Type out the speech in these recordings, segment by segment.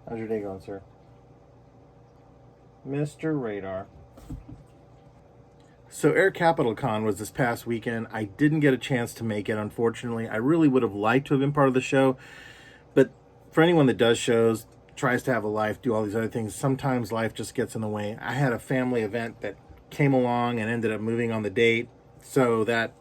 How's your day going, sir? Mr. Radar. So Air Capital Con was this past weekend. I didn't get a chance to make it, unfortunately. I really would have liked to have been part of the show. But for anyone that does shows, tries to have a life, do all these other things, sometimes life just gets in the way. I had a family event that came along and ended up moving on the date. So that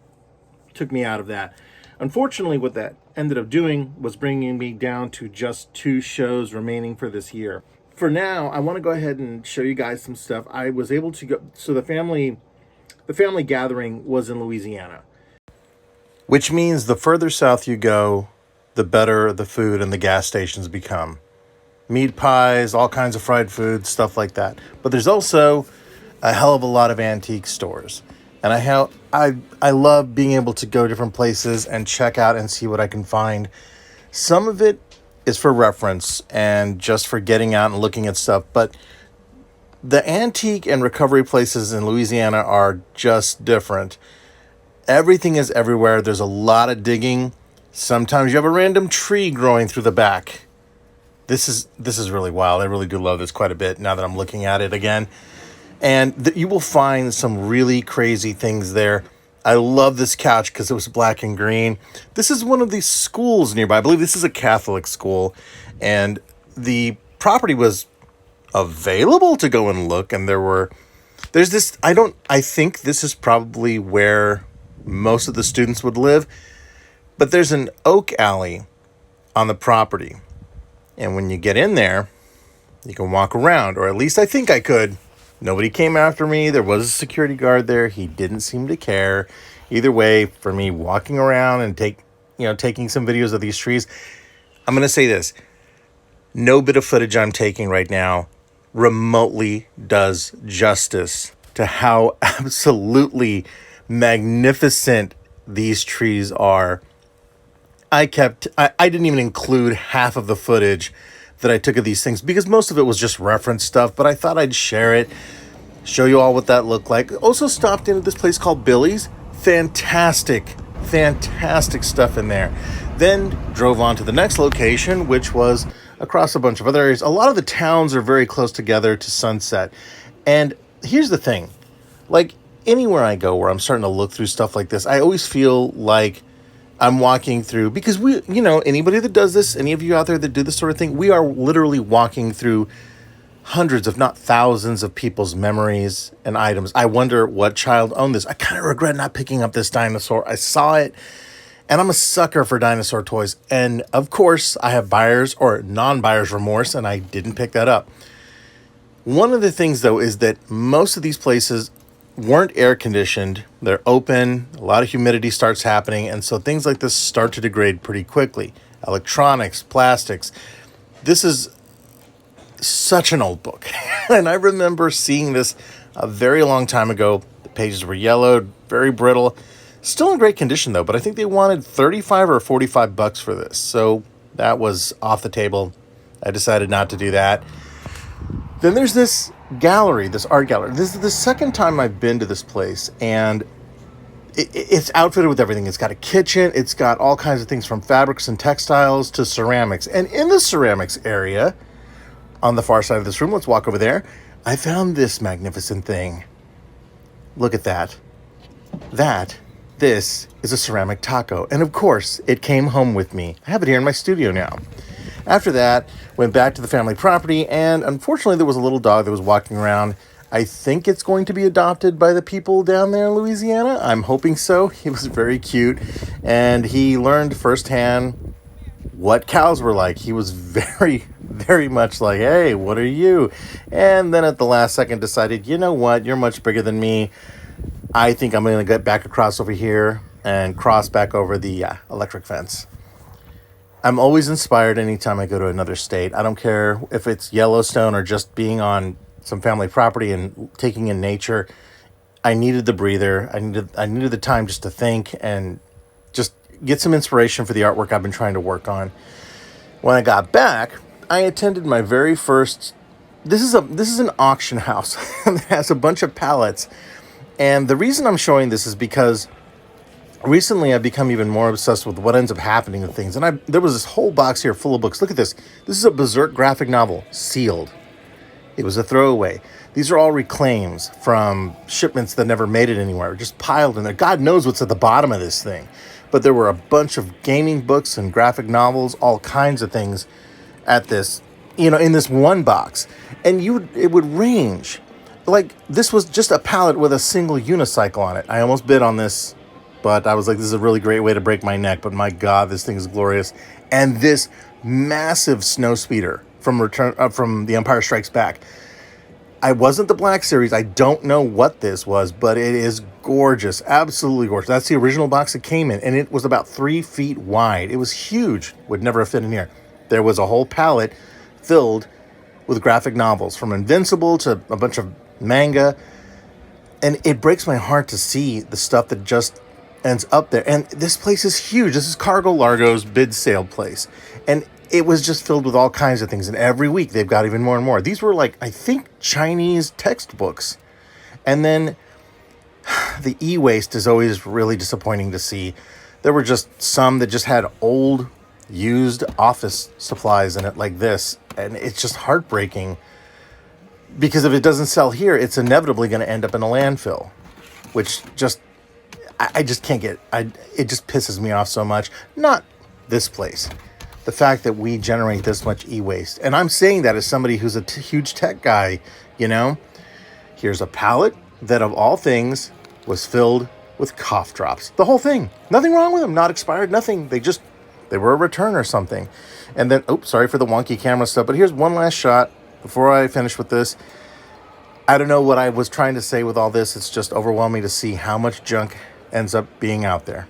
took me out of that. Unfortunately, what that ended up doing was bringing me down to just 2 shows remaining for this year. For now, I want to go ahead and show you guys some stuff. I was able to go, so the family gathering was in Louisiana. Which means the further south you go, the better the food and the gas stations become. Meat pies, all kinds of fried food, stuff like that. But there's also a hell of a lot of antique stores. And I love being able to go different places and check out and see what I can find. Some of it is for reference and just for getting out and looking at stuff. But the antique and recovery places in Louisiana are just different. Everything is everywhere. There's a lot of digging. Sometimes you have a random tree growing through the back. This is really wild. I really do love this quite a bit now that I'm looking at it again. And you will find some really crazy things there. I love this couch because it was black and green. This is one of these schools nearby. I believe this is a Catholic school. And the property was available to go and look. And there's this, I think this is probably where most of the students would live. But there's an oak alley on the property. And when you get in there, you can walk around, or at least I think I could. Nobody came after me. There was a security guard there. He didn't seem to care. Either way, for me walking around and taking some videos of these trees, I'm going to say this. No bit of footage I'm taking right now remotely does justice to how absolutely magnificent these trees are. I didn't even include half of the footage that I took of these things because most of it was just reference stuff, but I thought I'd share it, show you all what that looked like. Also stopped into this place called Billy's. Fantastic stuff in there. Then drove on to the next location, which was across a bunch of other areas. A lot of the towns are very close together to Sunset. And here's the thing, like anywhere I go where I'm starting to look through stuff like this, I always feel like I'm walking through, because anybody that does this, any of you out there that do this sort of thing, we are literally walking through hundreds, if not thousands of people's memories and items. I wonder what child owned this. I kind of regret not picking up this dinosaur. I saw it, and I'm a sucker for dinosaur toys. And of course, I have buyer's or non-buyer's remorse, and I didn't pick that up. One of the things, though, is that most of these places weren't air conditioned. They're open. A lot of humidity starts happening. And so things like this start to degrade pretty quickly. Electronics, plastics. This is such an old book. And I remember seeing this a very long time ago. The pages were yellowed, very brittle. Still in great condition though, but I think they wanted $35 or $45 for this. So that was off the table. I decided not to do that. Then there's this gallery, this art gallery. This is the second time I've been to this place, and it's outfitted with everything. It's got a kitchen. It's got all kinds of things from fabrics and textiles to ceramics. And in the ceramics area, on the far side of this room, let's walk over there, I found this magnificent thing. Look at that. This is a ceramic taco. And of course, it came home with me. I have it here in my studio now. After that, went back to the family property, and unfortunately there was a little dog that was walking around. I think it's going to be adopted by the people down there in Louisiana. I'm hoping so. He was very cute, and he learned firsthand what cows were like. He was very, very much like, hey, what are you? And then at the last second decided, you know what, you're much bigger than me. I think I'm going to get back across over here and cross back over the electric fence. I'm always inspired anytime I go to another state. I don't care if it's Yellowstone or just being on some family property and taking in nature. I needed the breather. I needed the time just to think and just get some inspiration for the artwork I've been trying to work on. When I got back, I attended my very first. This is an auction house that has a bunch of pallets, and the reason I'm showing this is because recently I've become even more obsessed with what ends up happening to things. And there was this whole box here full of books. Look at this. This is a Berserk graphic novel, sealed. It was a throwaway. These are all reclaims from shipments that never made it anywhere, just piled in there. God knows what's at the bottom of this thing. But there were a bunch of gaming books and graphic novels, all kinds of things at this, in this one box. And it would range. Like, this was just a pallet with a single unicycle on it. I almost bid on this, but I was like, this is a really great way to break my neck. But my God, this thing is glorious. And this massive snow speeder from The Empire Strikes Back. I wasn't the Black Series. I don't know what this was, but it is gorgeous. Absolutely gorgeous. That's the original box it came in, and it was about 3 feet wide. It was huge. Would never have fit in here. There was a whole pallet filled with graphic novels, from Invincible to a bunch of manga. And it breaks my heart to see the stuff that just ends up there. And this place is huge. This is Cargo Largo's bid sale place. And it was just filled with all kinds of things. And every week they've got even more and more. These were like, I think, Chinese textbooks. And then the e-waste is always really disappointing to see. There were just some that just had old, used office supplies in it like this. And it's just heartbreaking. Because if it doesn't sell here, it's inevitably going to end up in a landfill. Which just, I just can't get, it just pisses me off so much. Not this place. The fact that we generate this much e-waste. And I'm saying that as somebody who's a huge tech guy, Here's a pallet that, of all things, was filled with cough drops. The whole thing. Nothing wrong with them. Not expired. Nothing. They were a return or something. And then, sorry for the wonky camera stuff, but here's one last shot before I finish with this. I don't know what I was trying to say with all this. It's just overwhelming to see how much junk ends up being out there.